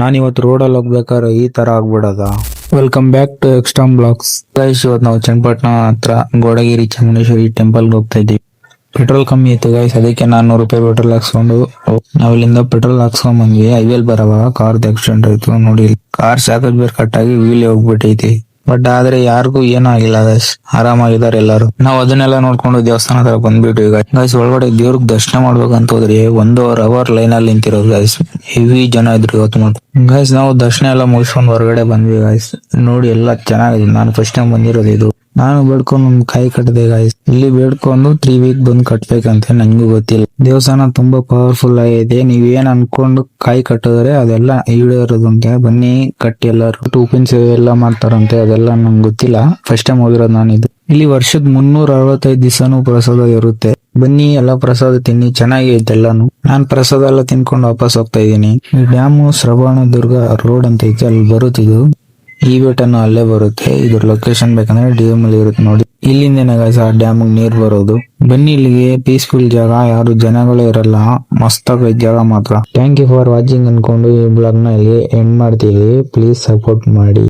ನಾನ್ ಇವತ್ತು ರೋಡಲ್ಲಿ ಹೋಗ್ಬೇಕಾದ್ರೆ ಈ ತರ ಆಗ್ಬಿಡದ. ವೆಲ್ಕಮ್ ಬ್ಯಾಕ್ ಟು ಎಕ್ಸ್ಟ್ರಾಮ್ ಬ್ಲಾಗ್ಸ್. ಗೈಸ್, ಇವತ್ತು ನಾವು ಚನ್ನಪಟ್ಟಣ ಹತ್ರ ಗೋಡಗಿರಿ ಚಾಮುಂಡೇಶ್ವರಿ ಟೆಂಪಲ್ಗೆ ಹೋಗ್ತಾ ಇದ್ದೀವಿ. ಪೆಟ್ರೋಲ್ ಕಮ್ಮಿ ಇತ್ತು ಗೈಸ್, ಅದಕ್ಕೆ 400 ರೂಪಾಯಿ ಪೆಟ್ರೋಲ್ ಹಾಕ್ಸ್ಕೊಂಡು ನಾವಿಲ್ಲಿಂದ ಪೆಟ್ರೋಲ್ ಹಾಕ್ಸ್ಕೊಂಡ್ ಬಂದ್ವಿ. ಹೈವೇಲ್ ಬರವಾಗ ಕಾರ್ದು ಆಕ್ಸಿಡೆಂಟ್ ಆಯ್ತು ನೋಡಿ. ಕಾರ್ ಶಾಕದ್ ಬೇರೆ ಕಟ್ಟಾಗಿ ವೀಲ್ ಹೋಗ್ಬಿಟ್ಟೈತಿ. ಬಟ್ ಆದ್ರೆ ಯಾರಿಗೂ ಏನೂ ಆಗಿಲ್ಲ ಗೈಸ್, ಆರಾಮಾಗಿದ್ದಾರೆ ಎಲ್ಲರೂ. ನಾವು ಅದನ್ನೆಲ್ಲ ನೋಡ್ಕೊಂಡು ದೇವಸ್ಥಾನ ಹತ್ರ ಬಂದ್ಬಿಟ್ವಿ ಗೈಸ್. ಒಳಗಡೆ ದೇವ್ರಿಗೆ ದರ್ಶನ ಮಾಡ್ಬೇಕಂತ ಹೋದ್ರೆ 1.5 ಅವರ್ ಲೈನ್ ಅಲ್ಲಿ ನಿಂತಿರೋದು ಗೈಸ್. ಹೆವಿ ಜನ ಇದ್ರು ಇವತ್ತು ಮಾತ್ರ ಗೈಸ್. ನಾವು ದರ್ಶನ ಎಲ್ಲ ಮುಗಿಸ್ಕೊಂಡು ಹೊರಗಡೆ ಬಂದ್ವಿ ಗೈಸ್. ನೋಡಿ ಎಲ್ಲ ಚೆನ್ನಾಗಿದೆ. ನಾನು ಫಸ್ಟ್ ಟೈಮ್ ಬಂದಿರೋದು ಇದು. ನಾನು ಬೇಡ್ಕೊಂಡು ಒಂದು ಕೈ ಕಟ್ಟಿದೆ ಗೈಸ್. ಇಲ್ಲಿ ಬೇಡ್ಕೊಂಡು 3 ವೀಕ್ ಬಂದು ಕಟ್ಬೇಕಂತ ನಂಗೂ ಗೊತ್ತಿಲ್ಲ. ದೇವಸ್ಥಾನ ತುಂಬಾ ಪವರ್ಫುಲ್ ಆಗಿದೆ. ನೀವೇನ್ ಅನ್ಕೊಂಡು ಕಾಯಿ ಕಟ್ಟಿದ್ರೆ ಅದೆಲ್ಲ ಈಡೇರೋದಂತೆ. ಬನ್ನಿ ಕಟ್ಟಿ ಎಲ್ಲರೂ. ಟೂಪಿನ್ ಸೇವೆ ಎಲ್ಲ ಮಾಡ್ತಾರಂತೆ, ಅದೆಲ್ಲ ನಂಗೆ ಗೊತ್ತಿಲ್ಲ. ಫಸ್ಟ್ ಟೈಮ್ ಹೋಗಿರೋದು ನಾನಿದು. ಇಲ್ಲಿ ವರ್ಷದ 365 ದಿವಸನೂ ಪ್ರಸಾದ ಇರುತ್ತೆ. ಬನ್ನಿ ಎಲ್ಲ ಪ್ರಸಾದ ತಿನ್ನಿ, ಚೆನ್ನಾಗೈತೆ ಎಲ್ಲಾನು. ನಾನ್ ಪ್ರಸಾದ ಎಲ್ಲ ತಿನ್ಕೊಂಡು ವಾಪಸ್ ಹೋಗ್ತಾ ಇದ್ದೀನಿ. ಈ ಡ್ಯಾಮು ಶ್ರವಣದುರ್ಗ ರೋಡ್ ಅಂತ ಐತೆ, ಅಲ್ಲಿ ಬರುತ್ತಿದ್ದು. ಈ ಬೆಟ್ಟನು ಅಲ್ಲೇ ಬರುತ್ತೆ. ಇದ್ರ ಲೊಕೇಶನ್ ಬೇಕಂದ್ರೆ DM ಅಲ್ಲಿ ಇರುತ್ತೆ ನೋಡಿ. ಇಲ್ಲಿಂದನೇ ಗೈಸ್ ಆ ಡ್ಯಾಮ್ ನೀರ್ ಬರೋದು. ಬನ್ನಿ ಇಲ್ಲಿಗೆ, ಪೀಸ್ಫುಲ್ ಜಾಗ, ಯಾರು ಜನಗಳೇ ಇರಲ್ಲ, ಮಸ್ತಾಗೈತೆ ಜಾಗ ಮಾತ್ರ. ಥ್ಯಾಂಕ್ ಯು ಫಾರ್ ವಾಚಿಂಗ್ ಅನ್ಕೊಂಡು ಈ ಬ್ಲಾಗ್ ನ ಇಲ್ಲಿ ಎಂಡ್ ಮಾಡ್ತೀವಿ. ಪ್ಲೀಸ್ ಸಪೋರ್ಟ್ ಮಾಡಿ.